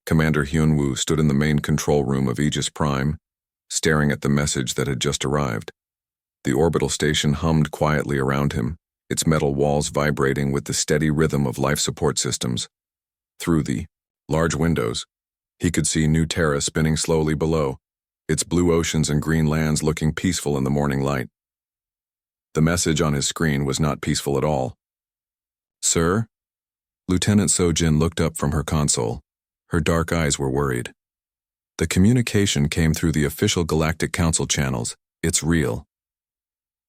Commander Hyunwoo stood in the main control room of Aegis Prime, staring at the message that had just arrived. The orbital station hummed quietly around him, its metal walls vibrating with the steady rhythm of life support systems. Through the large windows, he could see New Terra spinning slowly below, its blue oceans and green lands looking peaceful in the morning light. The message on his screen was not peaceful at all. "Sir?" Lieutenant Sojin looked up from her console. Her dark eyes were worried. The communication came through the official Galactic Council channels. "It's real."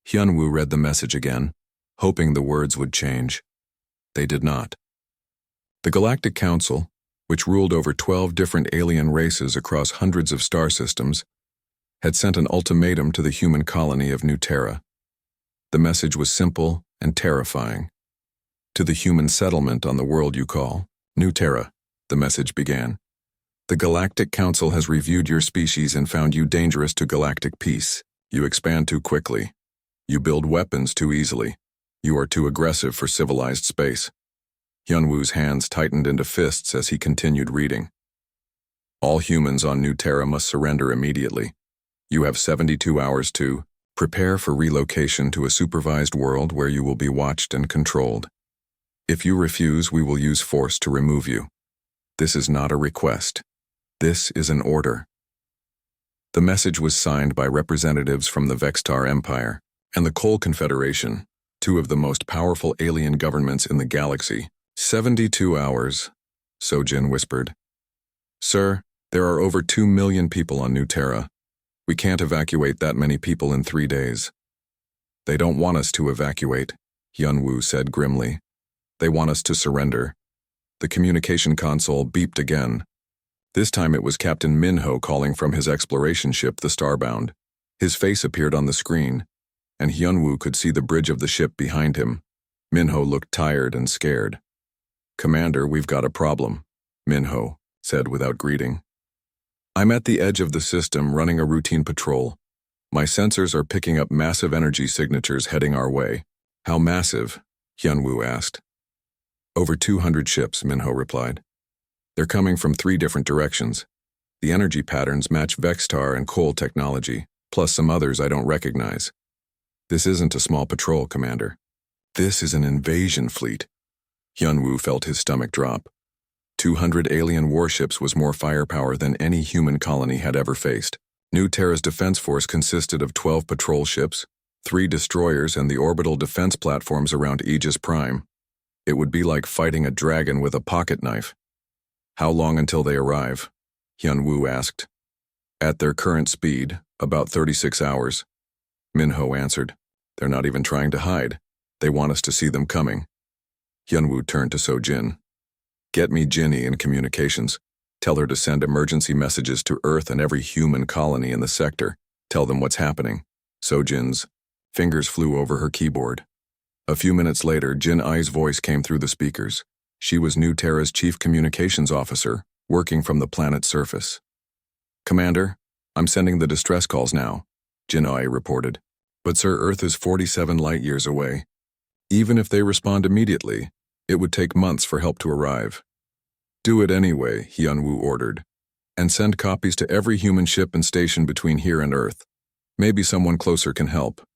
Hyunwoo read the message again, hoping the words would change. They did not. The Galactic Council, which ruled over 12 different alien races across hundreds of star systems, had sent an ultimatum to the human colony of New Terra. The message was simple and terrifying. "To the human settlement on the world you call New Terra," the message began. "The Galactic Council has reviewed your species and found you dangerous to galactic peace. You expand too quickly. You build weapons too easily. You are too aggressive for civilized space." Hyunwoo's hands tightened into fists as he continued reading. "All humans on New Terra must surrender immediately. You have 72 hours to prepare for relocation to a supervised world where you will be watched and controlled. If you refuse, we will use force to remove you. This is not a request. This is an order." The message was signed by representatives from the Vextar Empire and the Coal Confederation, two of the most powerful alien governments in the galaxy. 72 hours, Sojin whispered. "Sir, there are over 2 million people on New Terra. We can't evacuate that many people in 3 days." "They don't want us to evacuate," Hyunwoo said grimly. "They want us to surrender." The communication console beeped again. This time it was Captain Minho calling from his exploration ship, the Starbound. His face appeared on the screen, and Hyunwoo could see the bridge of the ship behind him. Minho looked tired and scared. "Commander, we've got a problem," Minho said without greeting. "I'm at the edge of the system running a routine patrol. My sensors are picking up massive energy signatures heading our way." "How massive?" Hyunwoo asked. "Over 200 ships," Minho replied. "They're coming from 3 different directions. The energy patterns match Vextar and coal technology, plus some others I don't recognize. This isn't a small patrol, Commander. This is an invasion fleet." Hyunwoo felt his stomach drop. 200 alien warships was more firepower than any human colony had ever faced. New Terra's defense force consisted of 12 patrol ships, 3 destroyers, and the orbital defense platforms around Aegis Prime. It would be like fighting a dragon with a pocket knife. "How long until they arrive?" Hyunwoo asked. "At their current speed, about 36 hours. Minho answered. "They're not even trying to hide. They want us to see them coming." Hyunwoo turned to Sojin. "Get me Jinny in communications. Tell her to send emergency messages to Earth and every human colony in the sector. Tell them what's happening." Sojin's fingers flew over her keyboard. A few minutes later, Jin Ai's voice came through the speakers. She was New Terra's chief communications officer, working from the planet's surface. "Commander, I'm sending the distress calls now," Jin Ai reported. "But Sir, Earth is 47 light-years away. Even if they respond immediately, it would take months for help to arrive." "Do it anyway," Hyunwoo ordered, "and send copies to every human ship and station between here and Earth. Maybe someone closer can help."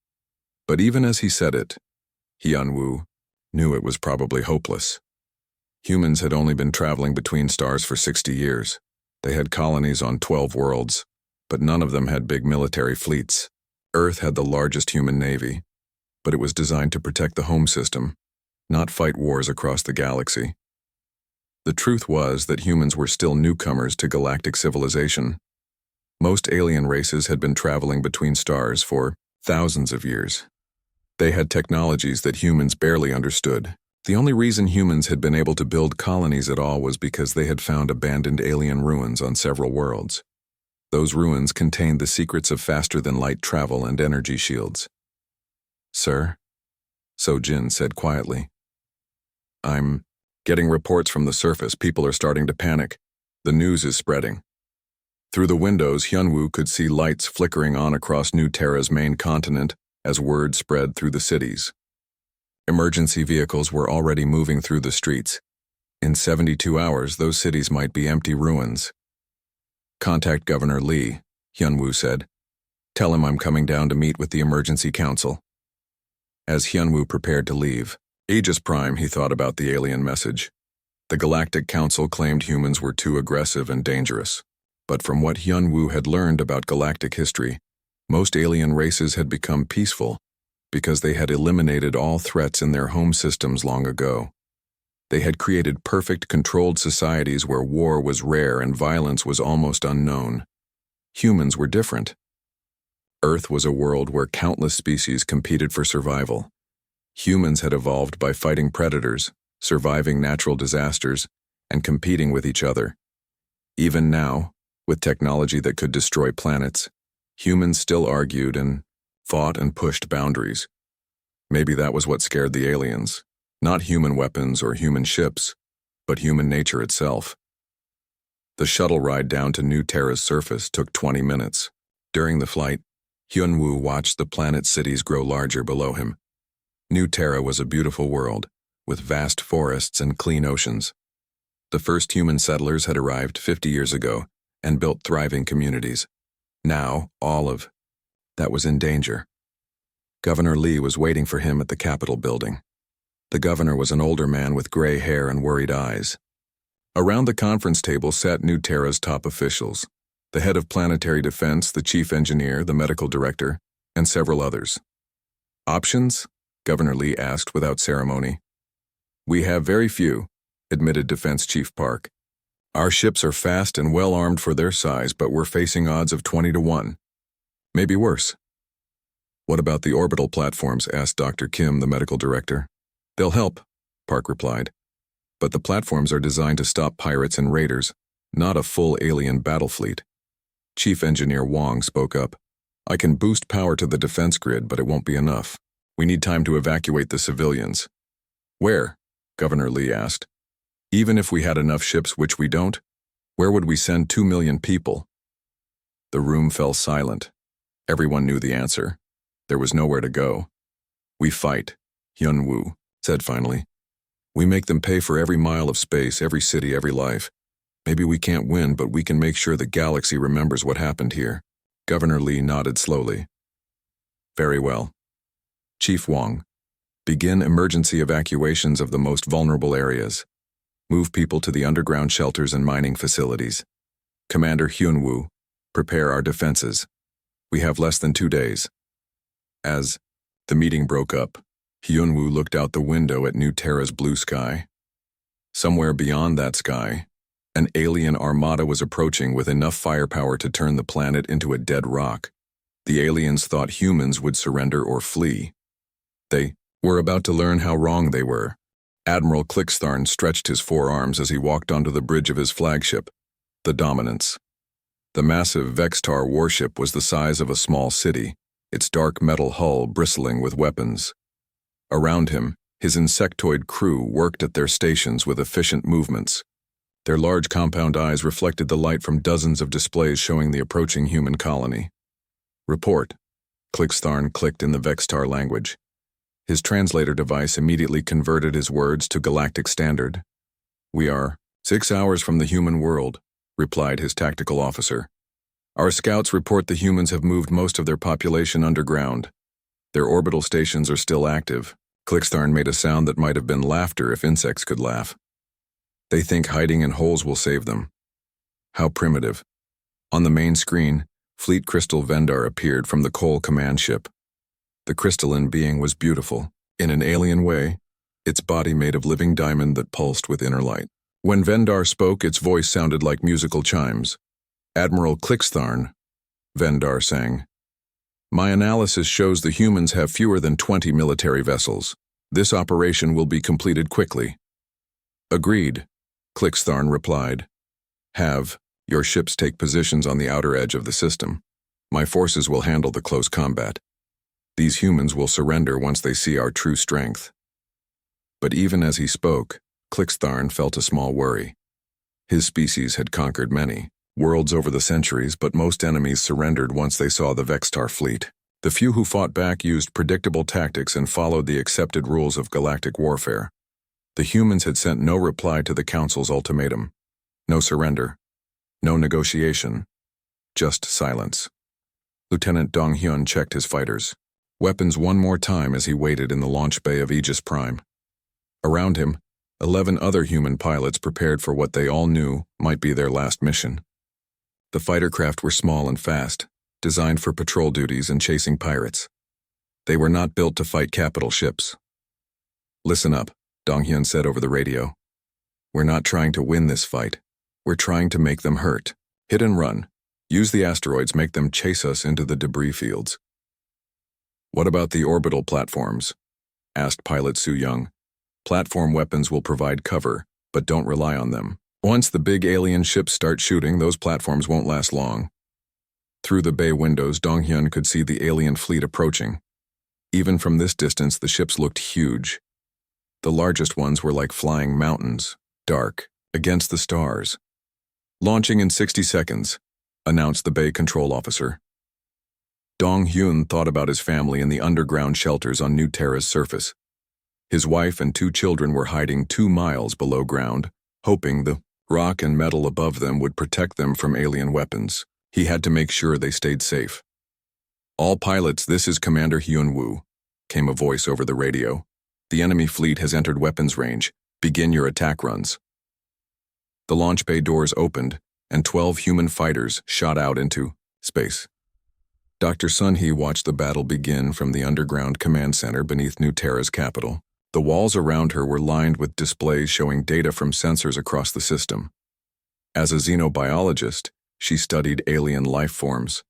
But even as he said it, Hyunwoo knew it was probably hopeless. Humans had only been traveling between stars for 60 years. They had colonies on 12 worlds, but none of them had big military fleets. Earth had the largest human navy, but it was designed to protect the home system, not fight wars across the galaxy. The truth was that humans were still newcomers to galactic civilization. Most alien races had been traveling between stars for thousands of years. They had technologies that humans barely understood. The only reason humans had been able to build colonies at all was because they had found abandoned alien ruins on several worlds. Those ruins contained the secrets of faster-than-light travel and energy shields. "Sir?" Sojin said quietly. "I'm getting reports from the surface. People are starting to panic. The news is spreading." Through the windows, Hyunwoo could see lights flickering on across New Terra's main continent as word spread through the cities. Emergency vehicles were already moving through the streets. In 72 hours, those cities might be empty ruins. Contact Governor Lee, Hyunwoo said. Tell him I'm coming down to meet with the Emergency Council. As Hyunwoo prepared to leave, Aegis Prime, he thought about the alien message. The Galactic Council claimed humans were too aggressive and dangerous. But from what Hyunwoo had learned about galactic history, most alien races had become peaceful because they had eliminated all threats in their home systems long ago. They had created perfect, controlled societies where war was rare and violence was almost unknown. Humans were different. Earth was a world where countless species competed for survival. Humans had evolved by fighting predators, surviving natural disasters, and competing with each other. Even now, with technology that could destroy planets, humans still argued and fought and pushed boundaries. Maybe that was what scared the aliens. Not human weapons or human ships, but human nature itself. The shuttle ride down to New Terra's surface took 20 minutes. During the flight, Hyunwoo watched the planet cities grow larger below him. New Terra was a beautiful world, with vast forests and clean oceans. The first human settlers had arrived 50 years ago and built thriving communities. Now, all of that was in danger. Governor Lee was waiting for him at the Capitol building. The governor was an older man with gray hair and worried eyes. Around the conference table sat New Terra's top officials, the head of planetary defense, the chief engineer, the medical director, and several others. Options? Governor Lee asked without ceremony. We have very few, admitted Defense Chief Park. Our ships are fast and well-armed for their size, but we're facing odds of 20-1. Maybe worse. What about the orbital platforms? Asked Dr. Kim, the medical director. They'll help, Park replied. But the platforms are designed to stop pirates and raiders, not a full alien battle fleet. Chief Engineer Wong spoke up. I can boost power to the defense grid, but it won't be enough. We need time to evacuate the civilians. Where? Governor Lee asked. Even if we had enough ships, which we don't, where would we send 2 million people? The room fell silent. Everyone knew the answer. There was nowhere to go. We fight, Hyunwoo said finally. We make them pay for every mile of space, every city, every life. Maybe we can't win, but we can make sure the galaxy remembers what happened here. Governor Lee nodded slowly. Very well. Chief Wong, begin emergency evacuations of the most vulnerable areas. Move people to the underground shelters and mining facilities. Commander Hyunwoo, prepare our defenses. We have less than 2 days. As the meeting broke up, Hyunwoo looked out the window at New Terra's blue sky. Somewhere beyond that sky, an alien armada was approaching with enough firepower to turn the planet into a dead rock. The aliens thought humans would surrender or flee. They were about to learn how wrong they were. Admiral Clixtharn stretched his forearms as he walked onto the bridge of his flagship, the Dominance. The massive Vextar warship was the size of a small city, its dark metal hull bristling with weapons. Around him, his insectoid crew worked at their stations with efficient movements. Their large compound eyes reflected the light from dozens of displays showing the approaching human colony. Report. Clixtharn clicked in the Vextar language. His translator device immediately converted his words to Galactic Standard. We are 6 hours from the human world, replied his tactical officer. Our scouts report the humans have moved most of their population underground. Their orbital stations are still active. Clixtharn made a sound that might have been laughter if insects could laugh. They think hiding in holes will save them. How primitive. On the main screen, Fleet Crystal Vendar appeared from the Cole command ship. The crystalline being was beautiful, in an alien way, its body made of living diamond that pulsed with inner light. When Vendar spoke, its voice sounded like musical chimes. Admiral Clixtharn, Vendar sang. My analysis shows the humans have fewer than 20 military vessels. This operation will be completed quickly. Agreed, Clixtharn replied. Have your ships take positions on the outer edge of the system. My forces will handle the close combat. These humans will surrender once they see our true strength. But even as he spoke, Clixtharn felt a small worry. His species had conquered many worlds over the centuries, but most enemies surrendered once they saw the Vextar fleet. The few who fought back used predictable tactics and followed the accepted rules of galactic warfare. The humans had sent no reply to the Council's ultimatum. No surrender. No negotiation. Just silence. Lieutenant Dong-hyun checked his fighters' weapons one more time as he waited in the launch bay of Aegis Prime. Around him, 11 other human pilots prepared for what they all knew might be their last mission. The fighter craft were small and fast, designed for patrol duties and chasing pirates. They were not built to fight capital ships. "Listen up," Dong-hyun said over the radio. "We're not trying to win this fight. We're trying to make them hurt. Hit and run. Use the asteroids, make them chase us into the debris fields." "What about the orbital platforms?" asked pilot Su Young. "Platform weapons will provide cover, but don't rely on them. Once the big alien ships start shooting, those platforms won't last long." Through the bay windows, Dong-hyun could see the alien fleet approaching. Even from this distance, the ships looked huge. The largest ones were like flying mountains, dark, against the stars. "Launching in 60 seconds, announced the bay control officer. Dong-hyun thought about his family in the underground shelters on New Terra's surface. His wife and 2 children were hiding 2 miles below ground, hoping the rock and metal above them would protect them from alien weapons. He had to make sure they stayed safe. "All pilots, this is Commander Hyun-woo," came a voice over the radio. "The enemy fleet has entered weapons range. Begin your attack runs." The launch bay doors opened, and 12 human fighters shot out into space. Dr. Sun-hee watched the battle begin from the underground command center beneath New Terra's capital. The walls around her were lined with displays showing data from sensors across the system. As a xenobiologist, she studied alien life forms.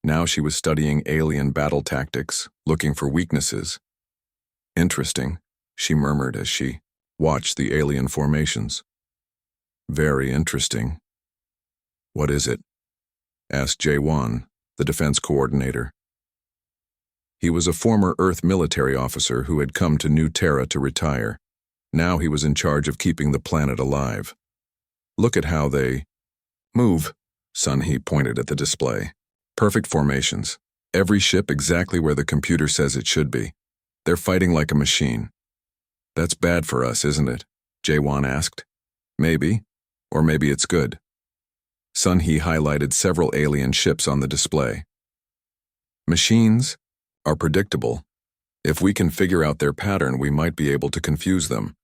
Now she was studying alien battle tactics, looking for weaknesses. "Interesting," she murmured as she watched the alien formations. "Very interesting." "What is it?" asked Jae-won, the defense coordinator. He was a former Earth military officer who had come to New Terra to retire. Now he was in charge of keeping the planet alive. "Look at how they move," Sun-hee pointed at the display. "Perfect formations. Every ship exactly where the computer says it should be. They're fighting like a machine." "That's bad for us, isn't it?" Jae-won asked. "Maybe. Or maybe it's good." Sun-hee highlighted several alien ships on the display. "Machines are predictable. If we can figure out their pattern, we might be able to confuse them."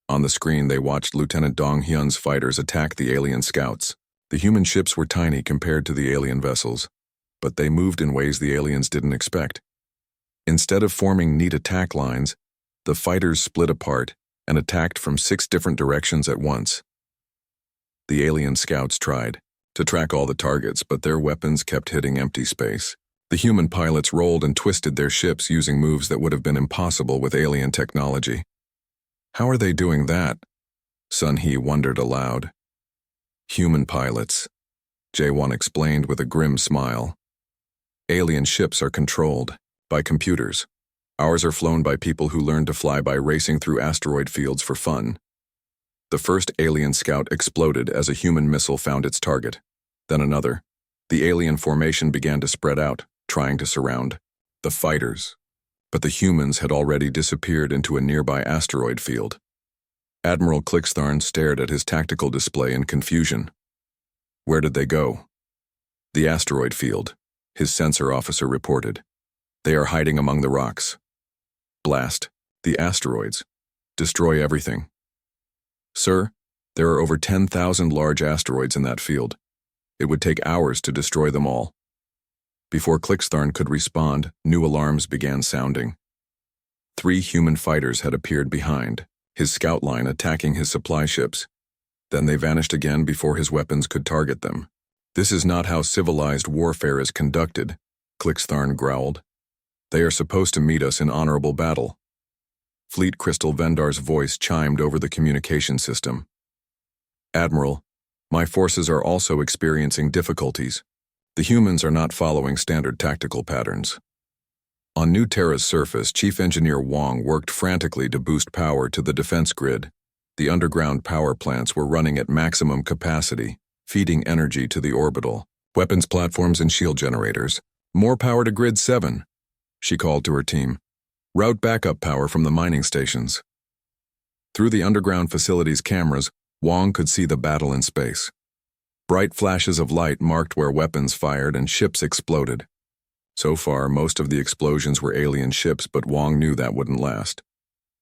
On the screen, they watched Lieutenant Dong-hyun's fighters attack the alien scouts. The human ships were tiny compared to the alien vessels, but they moved in ways the aliens didn't expect. Instead of forming neat attack lines, the fighters split apart and attacked from 6 different directions at once. The alien scouts tried to track all the targets, but their weapons kept hitting empty space. The human pilots rolled and twisted their ships using moves that would have been impossible with alien technology. "How are they doing that?" Sun-hee wondered aloud. "Human pilots," Jae-won explained with a grim smile. "Alien ships are controlled by computers. Ours are flown by people who learned to fly by racing through asteroid fields for fun." The first alien scout exploded as a human missile found its target. Then another. The alien formation began to spread out, trying to surround the fighters. But the humans had already disappeared into a nearby asteroid field. Admiral Clixtharn stared at his tactical display in confusion. "Where did they go?" "The asteroid field," his sensor officer reported. "They are hiding among the rocks." "Blast the asteroids. Destroy everything." "Sir, there are over 10,000 large asteroids in that field. It would take hours to destroy them all." Before Clixtharn could respond, new alarms began sounding. 3 human fighters had appeared behind, his scout line attacking his supply ships. Then they vanished again before his weapons could target them. "This is not how civilized warfare is conducted," Clixtharn growled. "They are supposed to meet us in honorable battle." Fleet Crystal Vendar's voice chimed over the communication system. "Admiral, my forces are also experiencing difficulties. The humans are not following standard tactical patterns." On New Terra's surface, Chief Engineer Wong worked frantically to boost power to the defense grid. The underground power plants were running at maximum capacity, feeding energy to the orbital, weapons platforms and shield generators. "More power to Grid 7, she called to her team. "Route backup power from the mining stations." Through the underground facility's cameras, Wong could see the battle in space. Bright flashes of light marked where weapons fired and ships exploded. So far, most of the explosions were alien ships, but Wong knew that wouldn't last.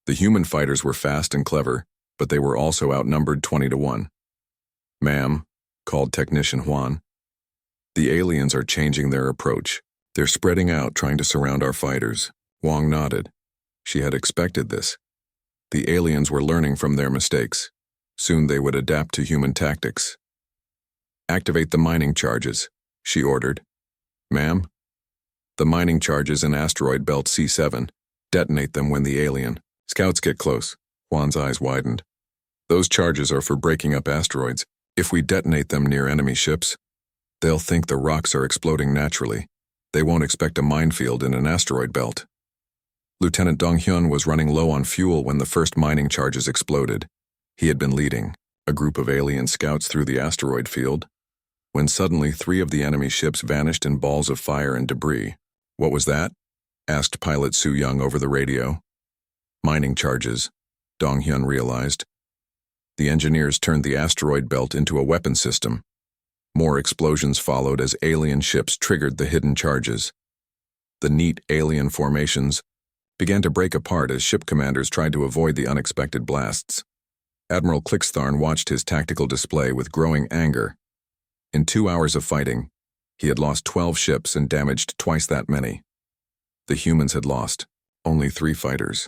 The human fighters were fast and clever, but they were also outnumbered 20-1. "Ma'am," called Technician Juan. "The aliens are changing their approach. They're spreading out, trying to surround our fighters." Wong nodded. She had expected this. The aliens were learning from their mistakes. Soon they would adapt to human tactics. "Activate the mining charges," she ordered. "Ma'am?" "The mining charges in asteroid belt C7. Detonate them when the alien." "Scouts, get close." Juan's eyes widened. "Those charges are for breaking up asteroids. If we detonate them near enemy ships, they'll think the rocks are exploding naturally. They won't expect a minefield in an asteroid belt." Lieutenant Dong-hyun was running low on fuel when the first mining charges exploded. He had been leading a group of alien scouts through the asteroid field, when suddenly 3 of the enemy ships vanished in balls of fire and debris. "What was that?" asked pilot Su Young over the radio. "Mining charges," Dong-hyun realized. The engineers turned the asteroid belt into a weapon system. More explosions followed as alien ships triggered the hidden charges. The neat alien formations began to break apart as ship commanders tried to avoid the unexpected blasts. Admiral Clixtharn watched his tactical display with growing anger. In 2 hours of fighting, he had lost 12 ships and damaged twice that many. The humans had lost only 3 fighters.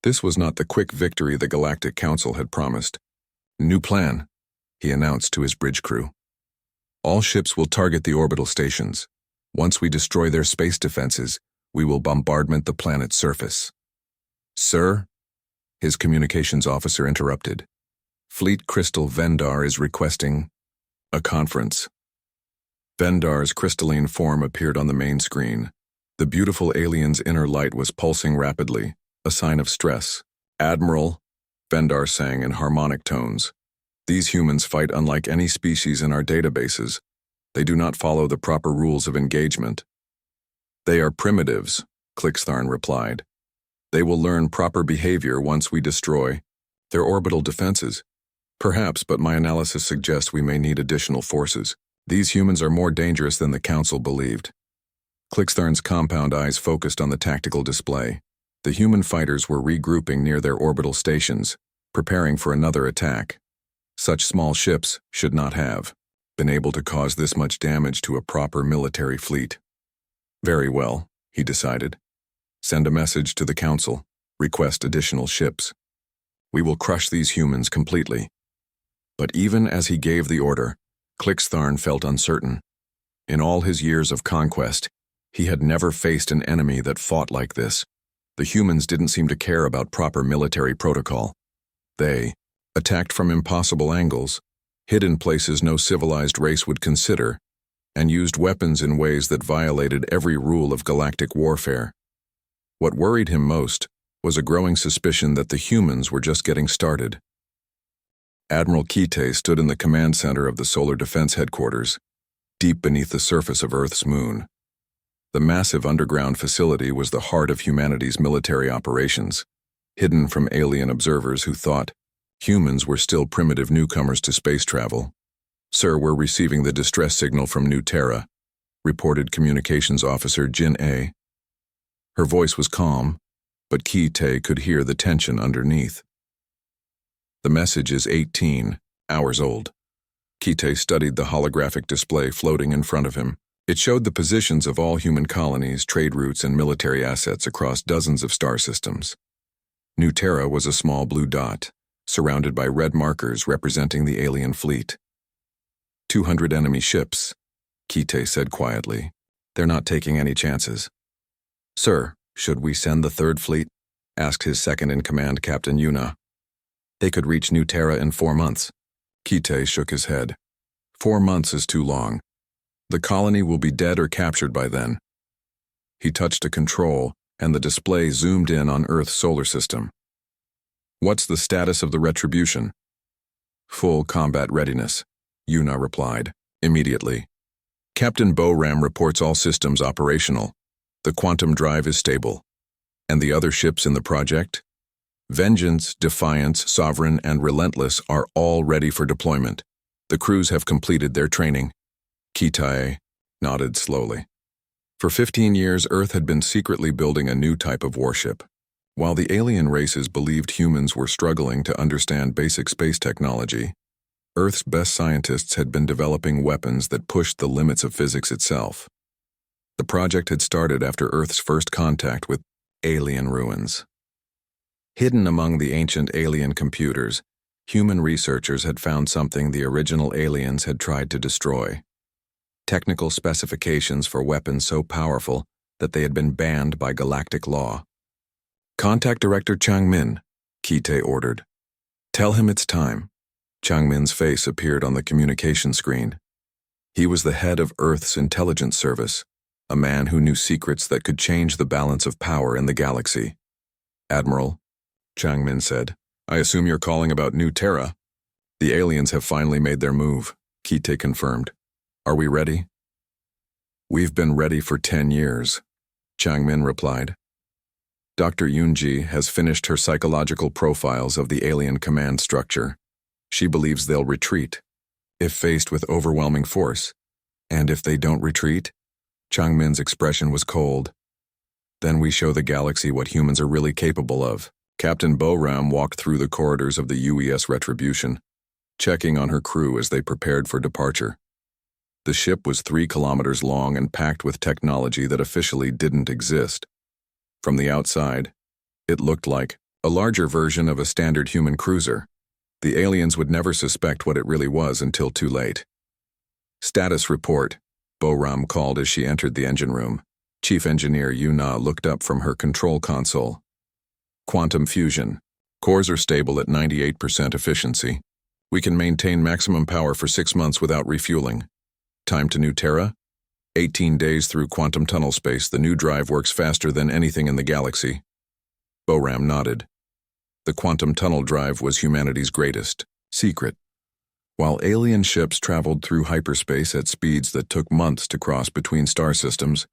This was not the quick victory the Galactic Council had promised. "New plan," he announced to his bridge crew. "All ships will target the orbital stations. Once we destroy their space defenses, we will bombardment the planet's surface." "Sir?" his communications officer interrupted. "Fleet Crystal Vendar is requesting a conference." Vendar's crystalline form appeared on the main screen. The beautiful alien's inner light was pulsing rapidly, a sign of stress. "Admiral," Vendar sang in harmonic tones, "these humans fight unlike any species in our databases. They do not follow the proper rules of engagement." "They are primitives," Clixtharn replied. "They will learn proper behavior once we destroy their orbital defenses. Perhaps, but my analysis suggests we may need additional forces. These humans are more dangerous than the Council believed." Clixtharn's compound eyes focused on the tactical display. The human fighters were regrouping near their orbital stations, preparing for another attack. Such small ships should not have been able to cause this much damage to a proper military fleet. "Very well," he decided. "Send a message to the Council. Request additional ships. We will crush these humans completely." But even as he gave the order, Clixtharn felt uncertain. In all his years of conquest, he had never faced an enemy that fought like this. The humans didn't seem to care about proper military protocol. They attacked from impossible angles, hid in places no civilized race would consider, and used weapons in ways that violated every rule of galactic warfare. What worried him most was a growing suspicion that the humans were just getting started. Admiral Kite stood in the command center of the Solar Defense Headquarters, deep beneath the surface of Earth's moon. The massive underground facility was the heart of humanity's military operations, hidden from alien observers who thought humans were still primitive newcomers to space travel. "Sir, we're receiving the distress signal from New Terra," reported Communications Officer Jin A. Her voice was calm, but Kite could hear the tension underneath. "The message is 18 hours old." Kite studied the holographic display floating in front of him. It showed the positions of all human colonies, trade routes, and military assets across dozens of star systems. New Terra was a small blue dot, surrounded by red markers representing the alien fleet. 200 enemy ships, Kite said quietly. "They're not taking any chances." "Sir, should we send the third fleet?" asked his second-in-command Captain Yuna. "They could reach New Terra in 4 months. Kite shook his head. 4 months is too long. The colony will be dead or captured by then. He touched a control, and the display zoomed in on Earth's solar system. "What's the status of the Retribution?" "Full combat readiness," Yuna replied, immediately. "Captain Boram reports all systems operational. The quantum drive is stable. And the other ships in the project?" Vengeance, Defiance, Sovereign, and Relentless are all ready for deployment. The crews have completed their training. Kitae nodded slowly. For 15 years, Earth had been secretly building a new type of warship. While the alien races believed humans were struggling to understand basic space technology, Earth's best scientists had been developing weapons that pushed the limits of physics itself. The project had started after Earth's first contact with alien ruins. Hidden among the ancient alien computers, human researchers had found something the original aliens had tried to destroy. Technical specifications for weapons so powerful that they had been banned by galactic law. "Contact Director Changmin," Kitae ordered. "Tell him it's time." Changmin's face appeared on the communication screen. He was the head of Earth's intelligence service, a man who knew secrets that could change the balance of power in the galaxy. "Admiral," Changmin said, "I assume you're calling about New Terra." "The aliens have finally made their move," Kitae confirmed. "Are we ready?" "We've been ready for 10 years," Changmin replied. Dr. Yunji has finished her psychological profiles of the alien command structure. She believes they'll retreat, if faced with overwhelming force. "And if they don't retreat?" Changmin's expression was cold. "Then we show the galaxy what humans are really capable of." Captain Boram walked through the corridors of the UES Retribution, checking on her crew as they prepared for departure. The ship was 3 kilometers long and packed with technology that officially didn't exist. From the outside, it looked like a larger version of a standard human cruiser. The aliens would never suspect what it really was until too late. "Status report," Boram called as she entered the engine room. Chief Engineer Yuna looked up from her control console. "Quantum fusion. Cores are stable at 98% efficiency. We can maintain maximum power for 6 months without refueling. Time to New Terra? 18 days through quantum tunnel space. The new drive works faster than anything in the galaxy." Boram nodded. The quantum tunnel drive was humanity's greatest secret. While alien ships traveled through hyperspace at speeds that took months to cross between star systems,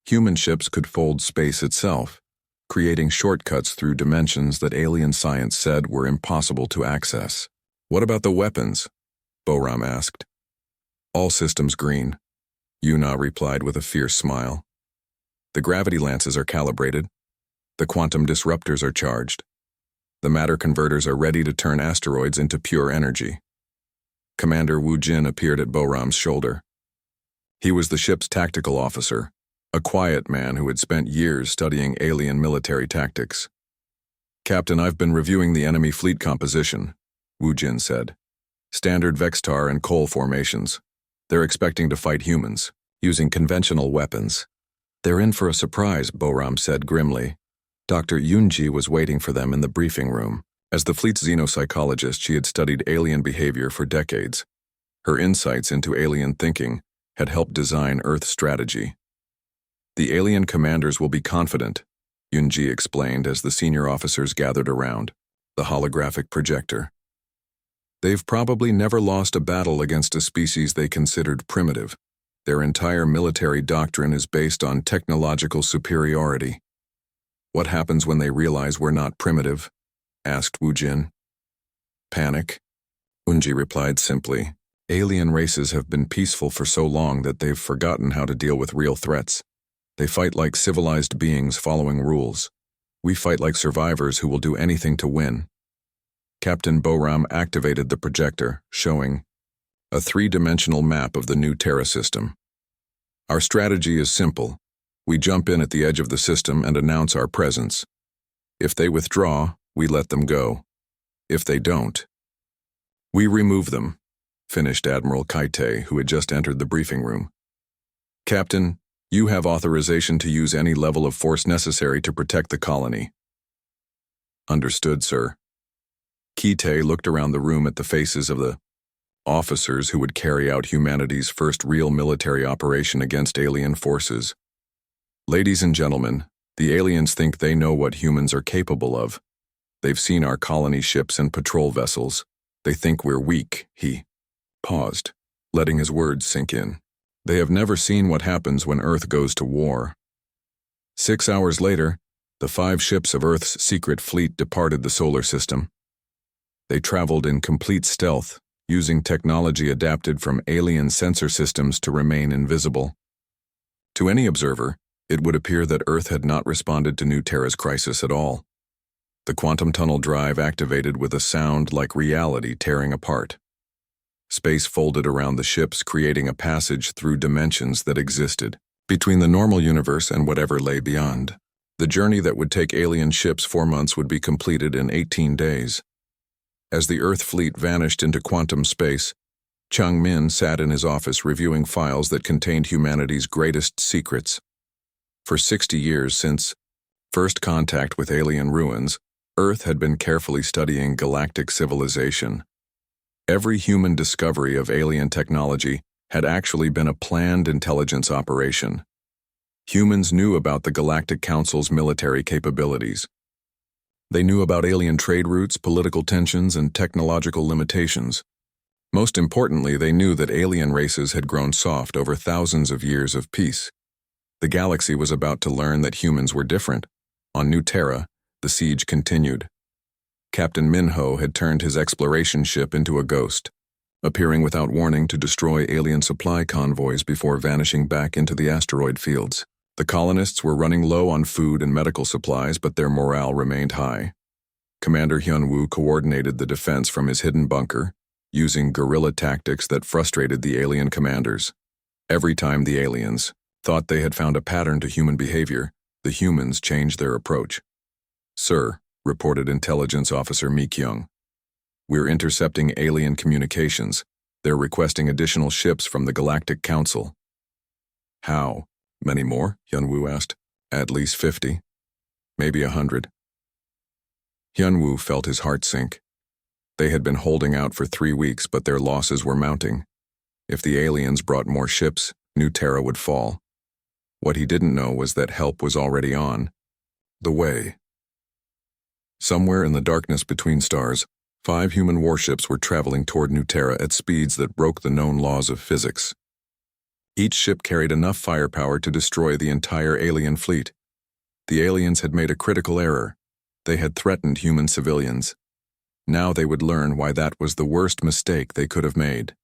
human ships could fold space itself, creating shortcuts through dimensions that alien science said were impossible to access. "What about the weapons?" Boram asked. "All systems green," Yuna replied with a fierce smile. "The gravity lances are calibrated. The quantum disruptors are charged. The matter converters are ready to turn asteroids into pure energy." Commander Wu Jin appeared at Boram's shoulder. He was the ship's tactical officer, a quiet man who had spent years studying alien military tactics. "Captain, I've been reviewing the enemy fleet composition," Wu Jin said. "Standard Vextar and Coal formations. They're expecting to fight humans, using conventional weapons." "They're in for a surprise," Boram said grimly. Dr. Yunji was waiting for them in the briefing room. As the fleet's xenopsychologist, she had studied alien behavior for decades. Her insights into alien thinking had helped design Earth's strategy. "The alien commanders will be confident," Yunji explained as the senior officers gathered around the holographic projector. "They've probably never lost a battle against a species they considered primitive. Their entire military doctrine is based on technological superiority." "What happens when they realize we're not primitive?" asked Wu Jin. "Panic," Unji replied simply. "Alien races have been peaceful for so long that they've forgotten how to deal with real threats. They fight like civilized beings following rules. We fight like survivors who will do anything to win." Captain Boram activated the projector, showing a 3-dimensional map of the New Terra system. "Our strategy is simple. We jump in at the edge of the system and announce our presence. If they withdraw, we let them go. If they don't, we remove them," finished Admiral Kaite, who had just entered the briefing room. "Captain, you have authorization to use any level of force necessary to protect the colony." "Understood, sir." Kite looked around the room at the faces of the officers who would carry out humanity's first real military operation against alien forces. "Ladies and gentlemen, the aliens think they know what humans are capable of. They've seen our colony ships and patrol vessels. They think we're weak." He paused, letting his words sink in. "They have never seen what happens when Earth goes to war." 6 hours later, The 5 ships of Earth's secret fleet departed the solar system. They traveled in complete stealth, using technology adapted from alien sensor systems to remain invisible. To any observer, it would appear that Earth had not responded to New Terra's crisis at all. The quantum tunnel drive activated with a sound like reality tearing apart. Space folded around the ships, creating a passage through dimensions that existed between the normal universe and whatever lay beyond. The journey that would take alien ships 4 months would be completed in 18 days. As the Earth fleet vanished into quantum space, Chang Min sat in his office reviewing files that contained humanity's greatest secrets. For 60 years since first contact with alien ruins, Earth had been carefully studying galactic civilization. Every human discovery of alien technology had actually been a planned intelligence operation. Humans knew about the Galactic Council's military capabilities. They knew about alien trade routes, political tensions, and technological limitations. Most importantly, they knew that alien races had grown soft over thousands of years of peace. The galaxy was about to learn that humans were different. On New Terra, the siege continued. Captain Minho had turned his exploration ship into a ghost, appearing without warning to destroy alien supply convoys before vanishing back into the asteroid fields. The colonists were running low on food and medical supplies, but their morale remained high. Commander Hyun-woo coordinated the defense from his hidden bunker, using guerrilla tactics that frustrated the alien commanders. Every time the aliens thought they had found a pattern to human behavior, the humans changed their approach. "Sir," reported Intelligence Officer Mi Kyung, "we're intercepting alien communications. They're requesting additional ships from the Galactic Council." "How? Many more?" Hyun-woo asked. "At least 50. Maybe 100. Hyun-woo felt his heart sink. They had been holding out for 3 weeks, but their losses were mounting. If the aliens brought more ships, New Terra would fall. What he didn't know was that help was already on the way. Somewhere in the darkness between stars, 5 human warships were traveling toward New Terra at speeds that broke the known laws of physics. Each ship carried enough firepower to destroy the entire alien fleet. The aliens had made a critical error. They had threatened human civilians. Now they would learn why that was the worst mistake they could have made.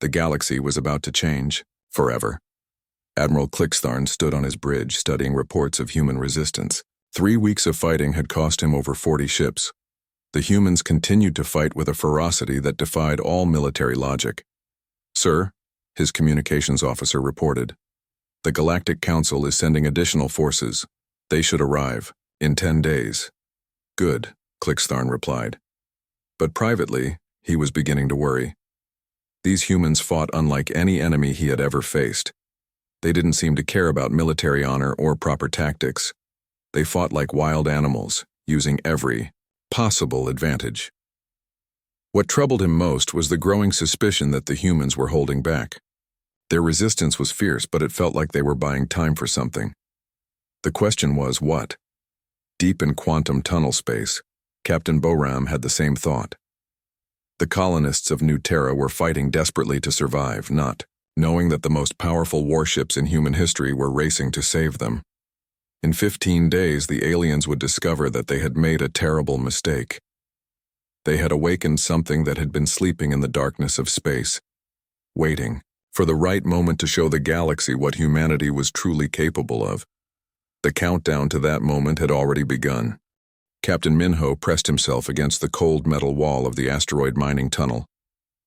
The galaxy was about to change, forever. Admiral Clixtharn stood on his bridge studying reports of human resistance. 3 weeks of fighting had cost him over 40 ships. The humans continued to fight with a ferocity that defied all military logic. "Sir," his communications officer reported, "the Galactic Council is sending additional forces. They should arrive in 10 days. "Good," Clixtharn replied. But privately, he was beginning to worry. These humans fought unlike any enemy he had ever faced. They didn't seem to care about military honor or proper tactics. They fought like wild animals, using every possible advantage. What troubled him most was the growing suspicion that the humans were holding back. Their resistance was fierce, but it felt like they were buying time for something. The question was, what? Deep in quantum tunnel space, Captain Boram had the same thought. The colonists of New Terra were fighting desperately to survive, not knowing that the most powerful warships in human history were racing to save them. In 15 days, the aliens would discover that they had made a terrible mistake. They had awakened something that had been sleeping in the darkness of space, waiting for the right moment to show the galaxy what humanity was truly capable of. The countdown to that moment had already begun. Captain Minho pressed himself against the cold metal wall of the asteroid mining tunnel,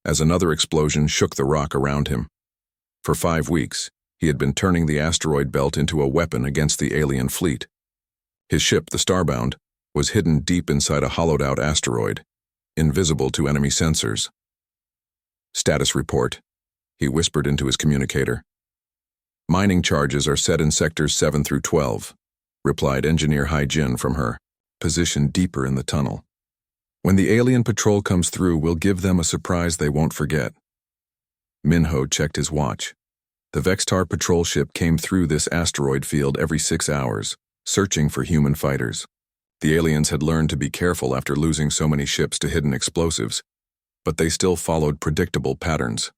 as another explosion shook the rock around him. For 5 weeks, he had been turning the asteroid belt into a weapon against the alien fleet. His ship, the Starbound, was hidden deep inside a hollowed-out asteroid, invisible to enemy sensors. "Status report," he whispered into his communicator. "Mining charges are set in sectors 7 through 12, replied Engineer Hai-Jin from her position deeper in the tunnel. "When the alien patrol comes through, we'll give them a surprise they won't forget." Minho checked his watch. The Vextar patrol ship came through this asteroid field every 6 hours, searching for human fighters. The aliens had learned to be careful after losing so many ships to hidden explosives, but they still followed predictable patterns.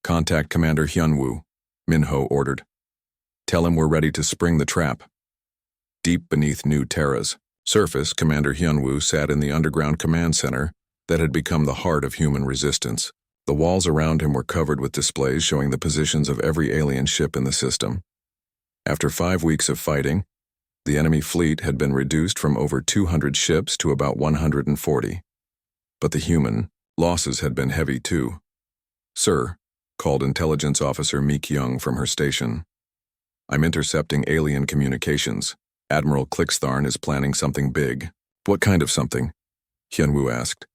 "Contact Commander Hyun-woo," Minho ordered. "Tell him we're ready to spring the trap." deep beneath New Terra's surface, Commander Hyunwoo sat in the underground command center that had become the heart of human resistance. The walls around him were covered with displays showing the positions of every alien ship in the system. After 5 weeks of fighting, the enemy fleet had been reduced from over 200 ships to about 140. But the human losses had been heavy too. "Sir," called Intelligence Officer Mi Kyung from her station. "I'm intercepting alien communications. Admiral Clixtharn is planning something big." "What kind of something?" Hyunwoo asked.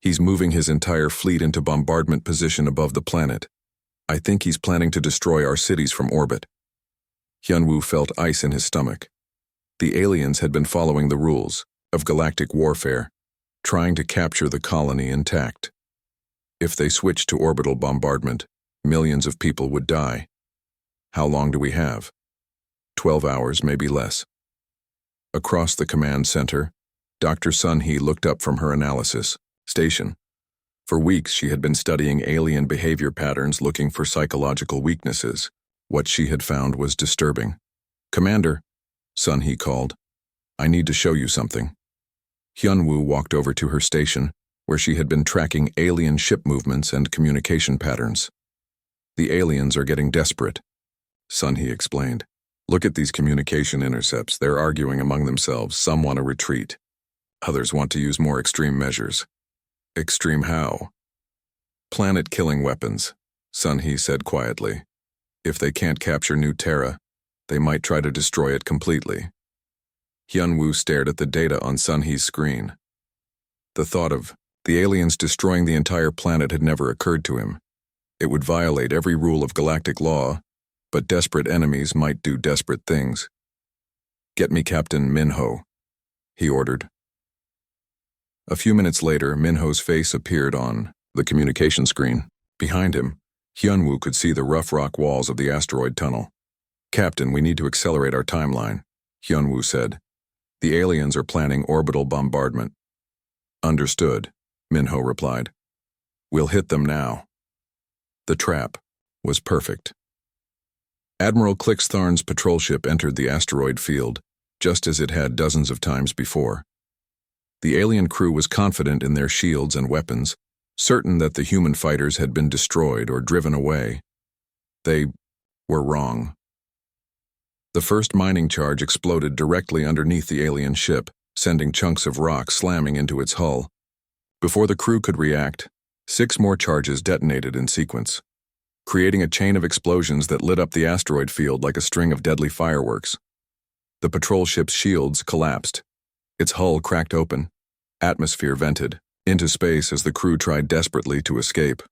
"He's moving his entire fleet into bombardment position above the planet. I think he's planning to destroy our cities from orbit." Hyunwoo felt ice in his stomach. The aliens had been following the rules of galactic warfare, trying to capture the colony intact. If they switched to orbital bombardment, millions of people would die. How long do we have? 12 hours, maybe less. Across the command center, Dr. Sun-hee looked up from her analysis station. For weeks, she had been studying alien behavior patterns, looking for psychological weaknesses. What she had found was disturbing. "Commander," Sun-hee called, "I need to show you something." Hyunwoo walked over to her station, where she had been tracking alien ship movements and communication patterns. "The aliens are getting desperate," Sun-hee explained. "Look at these communication intercepts. They're arguing among themselves. Some want to retreat. Others want to use more extreme measures." "Extreme how?" "Planet-killing weapons," Sun-hee said quietly. "If they can't capture New Terra, they might try to destroy it completely." Hyunwoo stared at the data on Sun-hee's screen. The thought of the aliens destroying the entire planet had never occurred to him. It would violate every rule of galactic law, but desperate enemies might do desperate things. "Get me Captain Minho," he ordered. A few minutes later, Minho's face appeared on the communication screen. Behind him, Hyunwoo could see the rough rock walls of the asteroid tunnel. "Captain, we need to accelerate our timeline," Hyunwoo said. "The aliens are planning orbital bombardment." "Understood," Minho replied. "We'll hit them now." The trap was perfect. Admiral Clixtharn's patrol ship entered the asteroid field, just as it had dozens of times before. The alien crew was confident in their shields and weapons, certain that the human fighters had been destroyed or driven away. They were wrong. The first mining charge exploded directly underneath the alien ship, sending chunks of rock slamming into its hull. Before the crew could react, 6 more charges detonated in sequence, creating a chain of explosions that lit up the asteroid field like a string of deadly fireworks. The patrol ship's shields collapsed. Its hull cracked open. Atmosphere vented into space as the crew tried desperately to escape.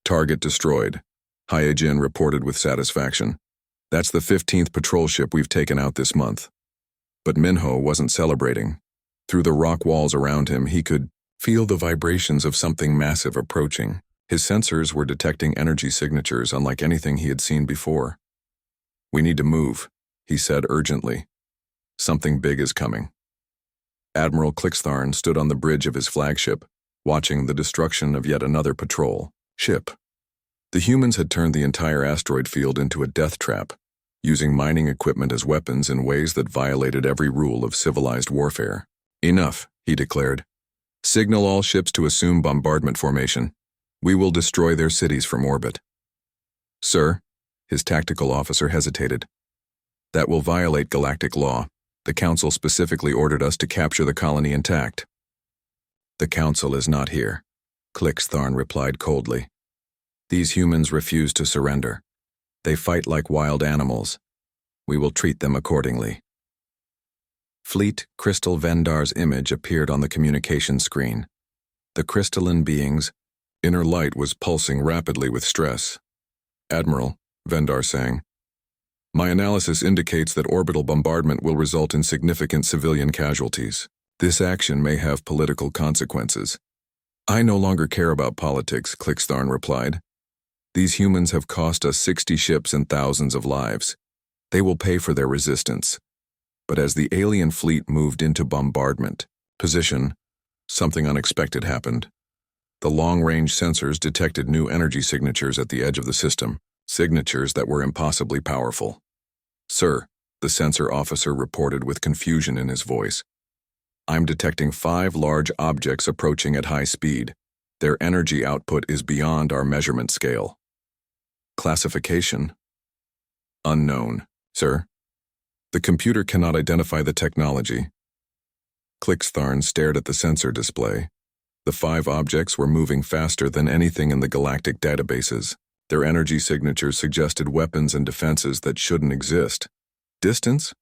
"Target destroyed," Hyejin reported with satisfaction. "That's the 15th patrol ship we've taken out this month." But Minho wasn't celebrating. Through the rock walls around him, he could feel the vibrations of something massive approaching. His sensors were detecting energy signatures unlike anything he had seen before. "We need to move," he said urgently. "Something big is coming." Admiral Clixtharn stood on the bridge of his flagship, watching the destruction of yet another patrol ship. The humans had turned the entire asteroid field into a death trap, using mining equipment as weapons in ways that violated every rule of civilized warfare. "Enough," he declared. "Signal all ships to assume bombardment formation. We will destroy their cities from orbit." "Sir," his tactical officer hesitated. "That will violate galactic law. The Council specifically ordered us to capture the colony intact." "The Council is not here," Clixtharn replied coldly. "These humans refuse to surrender. They fight like wild animals. We will treat them accordingly." Fleet Crystal Vendar's image appeared on the communication screen. The crystalline being's inner light was pulsing rapidly with stress. "Admiral," Vendar sang, "my analysis indicates that orbital bombardment will result in significant civilian casualties. This action may have political consequences." "I no longer care about politics," Clixtharn replied. "These humans have cost us 60 ships and thousands of lives. They will pay for their resistance." But as the alien fleet moved into bombardment position, something unexpected happened. The long-range sensors detected new energy signatures at the edge of the system, signatures that were impossibly powerful. "Sir," the sensor officer reported with confusion in his voice. "I'm detecting 5 large objects approaching at high speed. Their energy output is beyond our measurement scale." Classification? Unknown, sir. The computer cannot identify the technology. Clixtharn stared at the sensor display. The 5 objects were moving faster than anything in the galactic databases. Their energy signatures suggested weapons and defenses that shouldn't exist. Distance?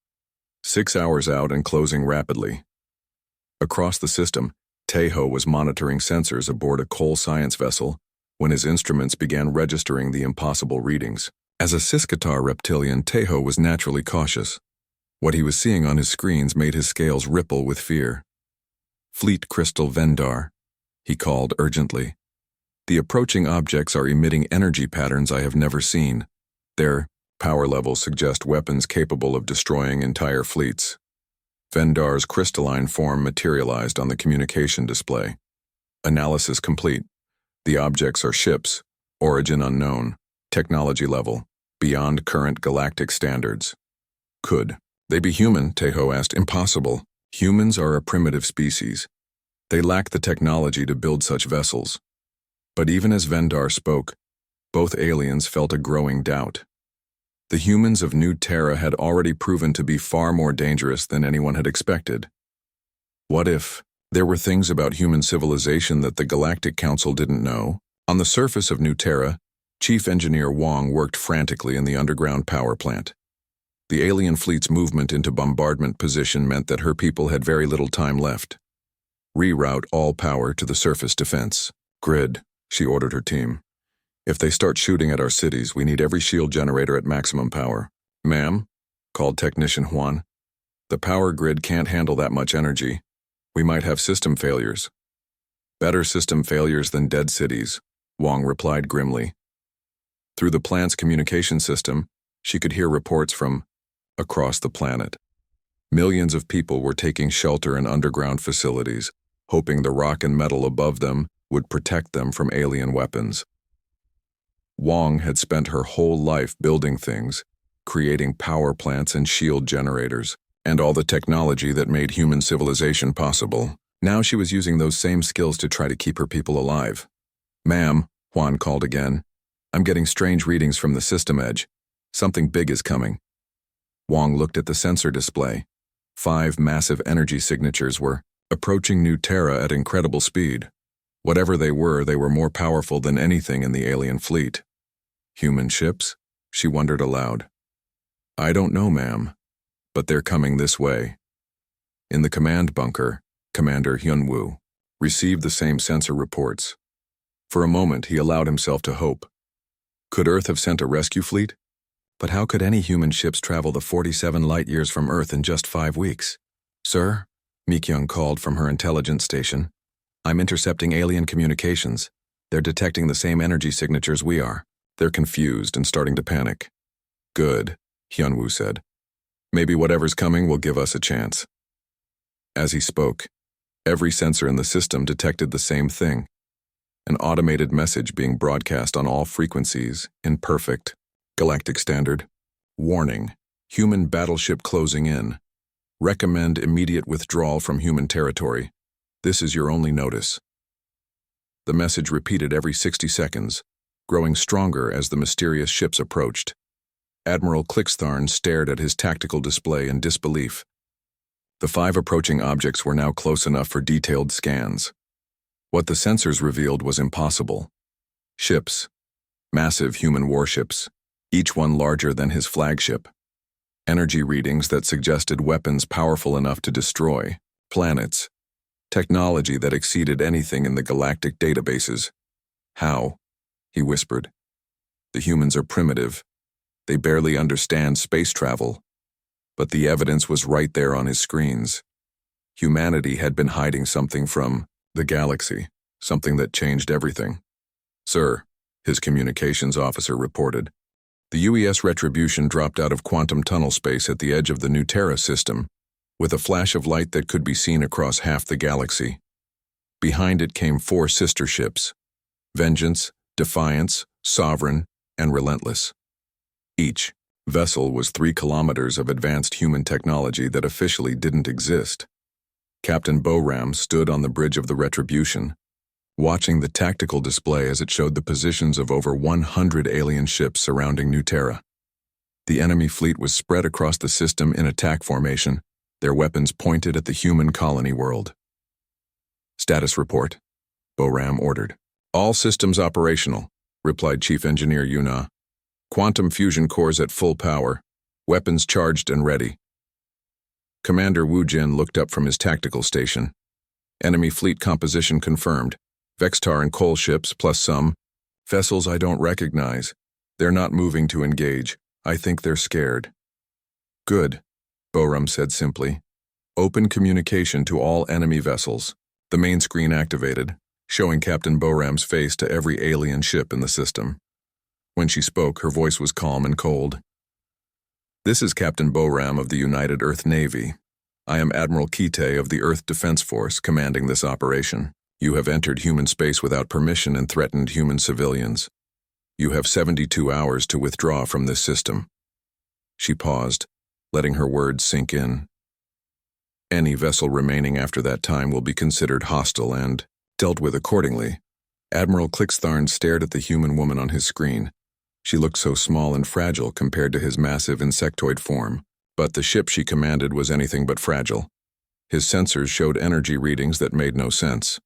6 hours out and closing rapidly. Across the system, Tejo was monitoring sensors aboard a coal science vessel when his instruments began registering the impossible readings. As a Siskatar reptilian, Tejo was naturally cautious. What he was seeing on his screens made his scales ripple with fear. "Fleet Crystal Vendar," he called urgently. "The approaching objects are emitting energy patterns I have never seen. Their power levels suggest weapons capable of destroying entire fleets." Vendar's crystalline form materialized on the communication display. Analysis complete. The objects are ships, origin unknown, technology level, beyond current galactic standards. "Could they be human?" Tejo asked. "Impossible. Humans are a primitive species. They lack the technology to build such vessels." But even as Vendar spoke, both aliens felt a growing doubt. The humans of New Terra had already proven to be far more dangerous than anyone had expected. What if there were things about human civilization that the Galactic Council didn't know? On the surface of New Terra, Chief Engineer Wong worked frantically in the underground power plant. The alien fleet's movement into bombardment position meant that her people had very little time left. "Reroute all power to the surface defense. Grid," she ordered her team. "If they start shooting at our cities, we need every shield generator at maximum power." "Ma'am," called Technician Juan, "the power grid can't handle that much energy. We might have system failures." "Better system failures than dead cities," Wong replied grimly. Through the plant's communication system, she could hear reports from across the planet. Millions of people were taking shelter in underground facilities, hoping the rock and metal above them would protect them from alien weapons. Wong had spent her whole life building things, creating power plants and shield generators, and all the technology that made human civilization possible. Now she was using those same skills to try to keep her people alive. "Ma'am," Juan called again, "I'm getting strange readings from the system edge. Something big is coming." Wong looked at the sensor display. 5 massive energy signatures were approaching New Terra at incredible speed. Whatever they were more powerful than anything in the alien fleet. "Human ships?" she wondered aloud. "I don't know, ma'am, but they're coming this way." In the command bunker, Commander Hyunwoo received the same sensor reports. For a moment, he allowed himself to hope. Could Earth have sent a rescue fleet? But how could any human ships travel the 47 light-years from Earth in just 5 weeks? "Sir," Mikyung called from her intelligence station, "I'm intercepting alien communications. They're detecting the same energy signatures we are. They're confused and starting to panic." "Good," Hyunwoo said. "Maybe whatever's coming will give us a chance." As he spoke, every sensor in the system detected the same thing. An automated message being broadcast on all frequencies in perfect galactic standard. "Warning, human battleship closing in. Recommend immediate withdrawal from human territory. This is your only notice." The message repeated every 60 seconds, growing stronger as the mysterious ships approached. Admiral Clixtharn stared at his tactical display in disbelief. The 5 approaching objects were now close enough for detailed scans. What the sensors revealed was impossible. Ships, massive human warships, each one larger than his flagship. Energy readings that suggested weapons powerful enough to destroy planets. Technology that exceeded anything in the galactic databases. "How?" he whispered. "The humans are primitive. They barely understand space travel." But the evidence was right there on his screens. Humanity had been hiding something from the galaxy, something that changed everything. "Sir," his communications officer reported, "the UES Retribution dropped out of quantum tunnel space at the edge of the New Terra system, with a flash of light that could be seen across half the galaxy. Behind it came 4 sister ships, Vengeance, Defiance, Sovereign, and Relentless. Each vessel was 3 kilometers of advanced human technology that officially didn't exist. Captain Boram stood on the bridge of the Retribution, watching the tactical display as it showed the positions of over 100 alien ships surrounding New Terra. The enemy fleet was spread across the system in attack formation, their weapons pointed at the human colony world. "Status report," Boram ordered. "All systems operational," replied Chief Engineer Yuna. "Quantum fusion cores at full power, weapons charged and ready." Commander Wu Jin looked up from his tactical station. "Enemy fleet composition confirmed. Vextar and coal ships plus some vessels I don't recognize. They're not moving to engage. I think they're scared." "Good," Boram said simply. "Open communication to all enemy vessels." The main screen activated, showing Captain Boram's face to every alien ship in the system. When she spoke, her voice was calm and cold. "This is Captain Boram of the United Earth Navy. I am Admiral Kite of the Earth Defense Force commanding this operation. You have entered human space without permission and threatened human civilians. You have 72 hours to withdraw from this system." She paused, letting her words sink in. "Any vessel remaining after that time will be considered hostile and dealt with accordingly." Admiral Clixtharn stared at the human woman on his screen. She looked so small and fragile compared to his massive insectoid form, but the ship she commanded was anything but fragile. His sensors showed energy readings that made no sense.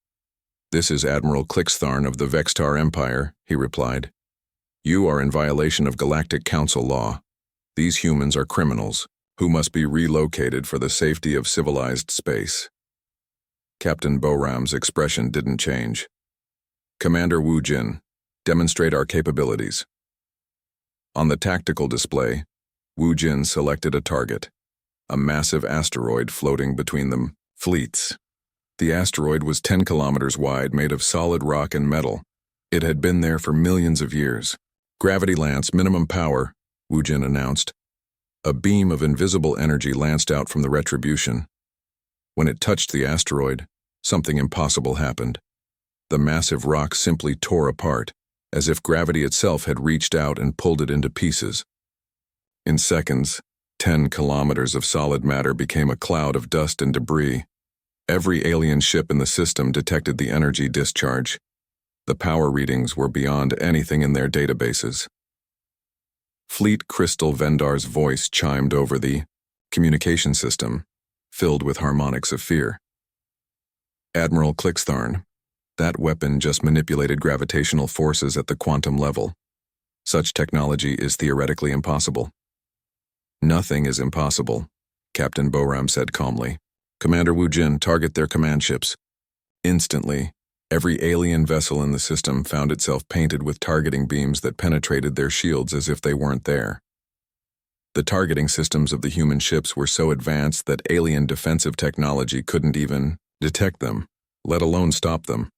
"This is Admiral Clixtharn of the Vextar Empire," he replied. "You are in violation of Galactic Council law. These humans are criminals who must be relocated for the safety of civilized space." Captain Boram's expression didn't change. "Commander Wu Jin, demonstrate our capabilities." On the tactical display, Wu Jin selected a target, a massive asteroid floating between the fleets. The asteroid was 10 kilometers wide, made of solid rock and metal. It had been there for millions of years. "Gravity lance, minimum power," Wu Jin announced. A beam of invisible energy lanced out from the Retribution. When it touched the asteroid, something impossible happened. The massive rock simply tore apart, as if gravity itself had reached out and pulled it into pieces. In seconds, 10 kilometers of solid matter became a cloud of dust and debris. Every alien ship in the system detected the energy discharge. The power readings were beyond anything in their databases. Fleet Crystal Vendar's voice chimed over the communication system, filled with harmonics of fear. "Admiral Clixtharn, that weapon just manipulated gravitational forces at the quantum level. Such technology is theoretically impossible." "Nothing is impossible," Captain Boram said calmly. "Commander Wu Jin, target their command ships." Instantly, every alien vessel in the system found itself painted with targeting beams that penetrated their shields as if they weren't there. The targeting systems of the human ships were so advanced that alien defensive technology couldn't even detect them, let alone stop them.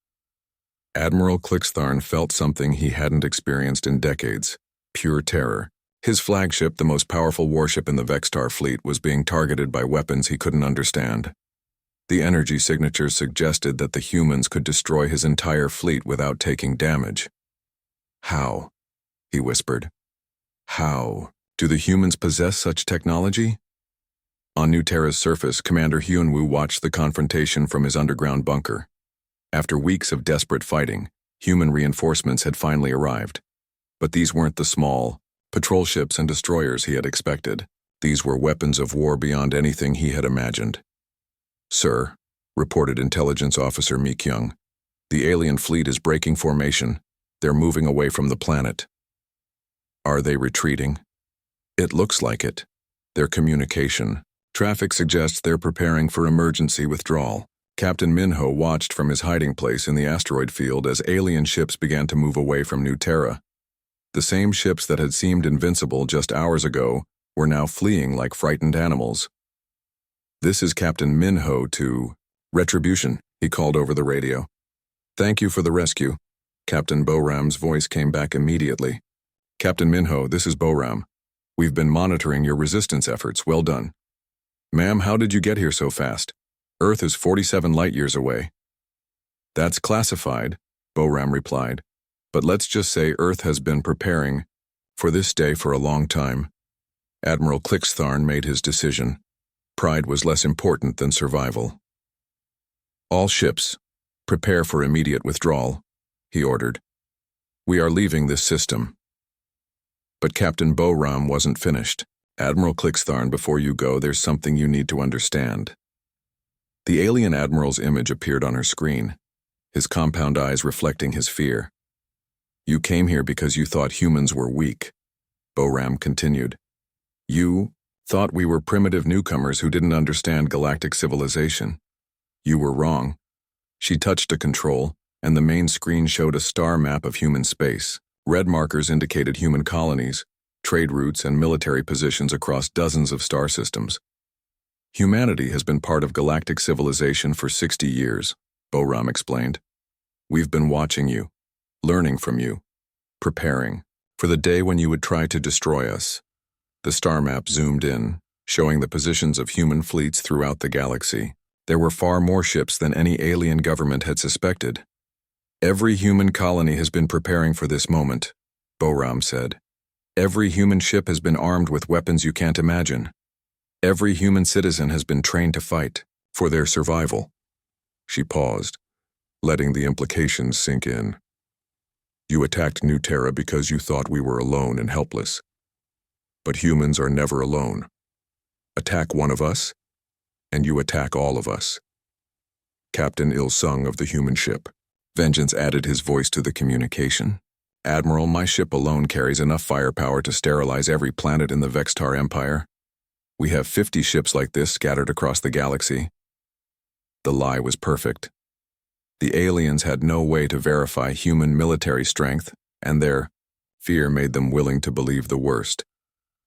Admiral Clixtharn felt something he hadn't experienced in decades: pure terror. His flagship, the most powerful warship in the Vextar fleet, was being targeted by weapons he couldn't understand. The energy signatures suggested that the humans could destroy his entire fleet without taking damage. "How?" he whispered. "How? Do the humans possess such technology?" On New Terra's surface, Commander Hyunwoo watched the confrontation from his underground bunker. After weeks of desperate fighting, human reinforcements had finally arrived. But these weren't the small patrol ships and destroyers he had expected. These were weapons of war beyond anything he had imagined. "Sir," reported Intelligence Officer Mi Kyung, "the alien fleet is breaking formation. They're moving away from the planet." "Are they retreating?" "It looks like it. Their communication. Traffic suggests they're preparing for emergency withdrawal." Captain Minho watched from his hiding place in the asteroid field as alien ships began to move away from New Terra. The same ships that had seemed invincible just hours ago were now fleeing like frightened animals. "This is Captain Minho to Retribution," he called over the radio. "Thank you for the rescue." Captain Boram's voice came back immediately. "Captain Minho, this is Boram. We've been monitoring your resistance efforts. Well done." "Ma'am, how did you get here so fast? Earth is 47 light-years away." "That's classified," Boram replied. "But let's just say Earth has been preparing for this day for a long time. Admiral Clixtharn made his decision. Pride was less important than survival. "All ships, prepare for immediate withdrawal," he ordered. "We are leaving this system." But Captain Boram wasn't finished. "Admiral Clixtharn, before you go, there's something you need to understand." The alien admiral's image appeared on her screen, his compound eyes reflecting his fear. "You came here because you thought humans were weak," Boram continued. "You thought we were primitive newcomers who didn't understand galactic civilization. You were wrong." She touched a control, and the main screen showed a star map of human space. Red markers indicated human colonies, trade routes, and military positions across dozens of star systems. "Humanity has been part of galactic civilization for 60 years, Boram explained. "We've been watching you, learning from you, preparing for the day when you would try to destroy us." The star map zoomed in, showing the positions of human fleets throughout the galaxy. There were far more ships than any alien government had suspected. "Every human colony has been preparing for this moment," Boram said. "Every human ship has been armed with weapons you can't imagine. Every human citizen has been trained to fight for their survival." She paused, letting the implications sink in. "You attacked New Terra because you thought we were alone and helpless. But humans are never alone. Attack one of us, and you attack all of us." Captain Il-sung of the human ship. Vengeance added his voice to the communication. "Admiral, my ship alone carries enough firepower to sterilize every planet in the Vextar Empire. We have 50 ships like this scattered across the galaxy." The lie was perfect. The aliens had no way to verify human military strength, and their fear made them willing to believe the worst.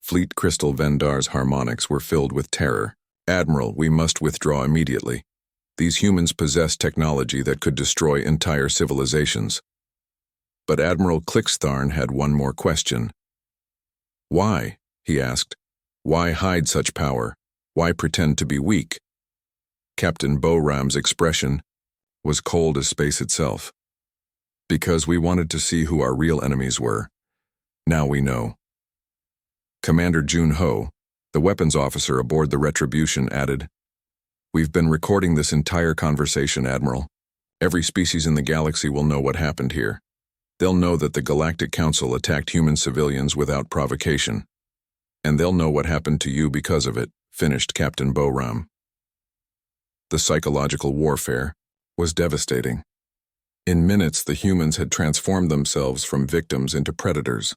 Fleet Crystal Vendar's harmonics were filled with terror. "Admiral, we must withdraw immediately. These humans possess technology that could destroy entire civilizations." But Admiral Clixtharn had one more question. "Why?" he asked. "Why hide such power? Why pretend to be weak?" Captain Boram's expression was cold as space itself. "Because we wanted to see who our real enemies were. Now we know." Commander Jun-ho, the weapons officer aboard the Retribution, added, "We've been recording this entire conversation, Admiral. Every species in the galaxy will know what happened here. They'll know that the Galactic Council attacked human civilians without provocation. And they'll know what happened to you because of it," finished Captain Boram. The psychological warfare was devastating. In minutes, the humans had transformed themselves from victims into predators.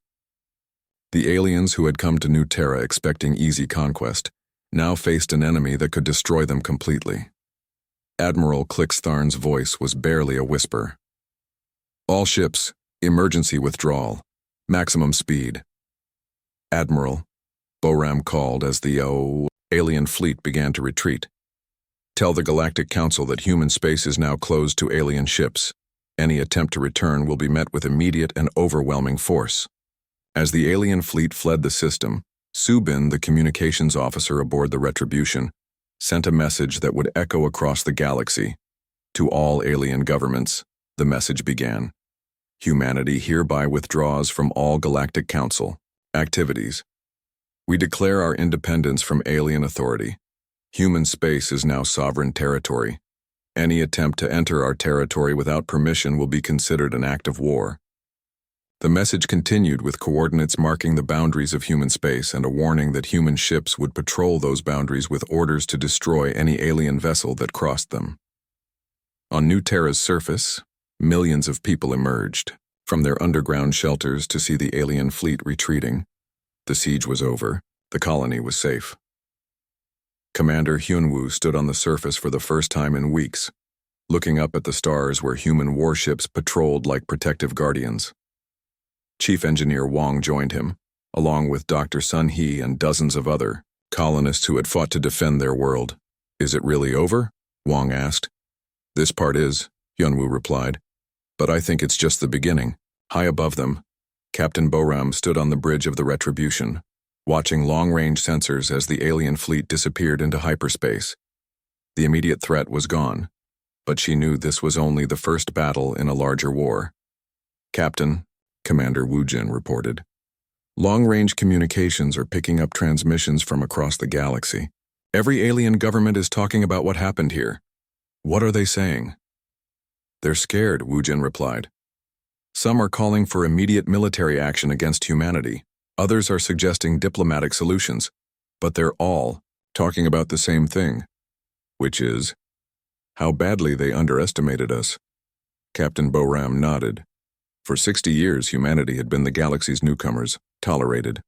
The aliens who had come to New Terra expecting easy conquest now faced an enemy that could destroy them completely. Admiral Clixtharn's voice was barely a whisper. "All ships, emergency withdrawal, maximum speed." "Admiral," Boram called as the alien fleet began to retreat. "Tell the Galactic Council that human space is now closed to alien ships. Any attempt to return will be met with immediate and overwhelming force." As the alien fleet fled the system, Subin, the communications officer aboard the Retribution, sent a message that would echo across the galaxy. "To all alien governments," the message began. "Humanity hereby withdraws from all Galactic Council activities. We declare our independence from alien authority. Human space is now sovereign territory. Any attempt to enter our territory without permission will be considered an act of war." The message continued with coordinates marking the boundaries of human space and a warning that human ships would patrol those boundaries with orders to destroy any alien vessel that crossed them. On New Terra's surface, millions of people emerged from their underground shelters to see the alien fleet retreating. The siege was over. The colony was safe. Commander Hyunwoo stood on the surface for the first time in weeks, looking up at the stars where human warships patrolled like protective guardians. Chief Engineer Wong joined him, along with Dr. Sun Hee and dozens of other colonists who had fought to defend their world. "Is it really over?" Wong asked. "This part is," Hyunwoo replied. "But I think it's just the beginning." High above them, Captain Boram stood on the bridge of the Retribution, watching long-range sensors as the alien fleet disappeared into hyperspace. The immediate threat was gone, but she knew this was only the first battle in a larger war. "Captain," Commander Woojin reported, Long-range communications are picking up transmissions from across the galaxy. Every alien government is talking about what happened here. What are they saying? They're scared, Wujin replied. Some are calling for immediate military action against humanity. Others are suggesting diplomatic solutions. But they're all talking about the same thing, which is how badly they underestimated us. Captain Boram nodded. For 60 years, humanity had been the galaxy's newcomers, tolerated,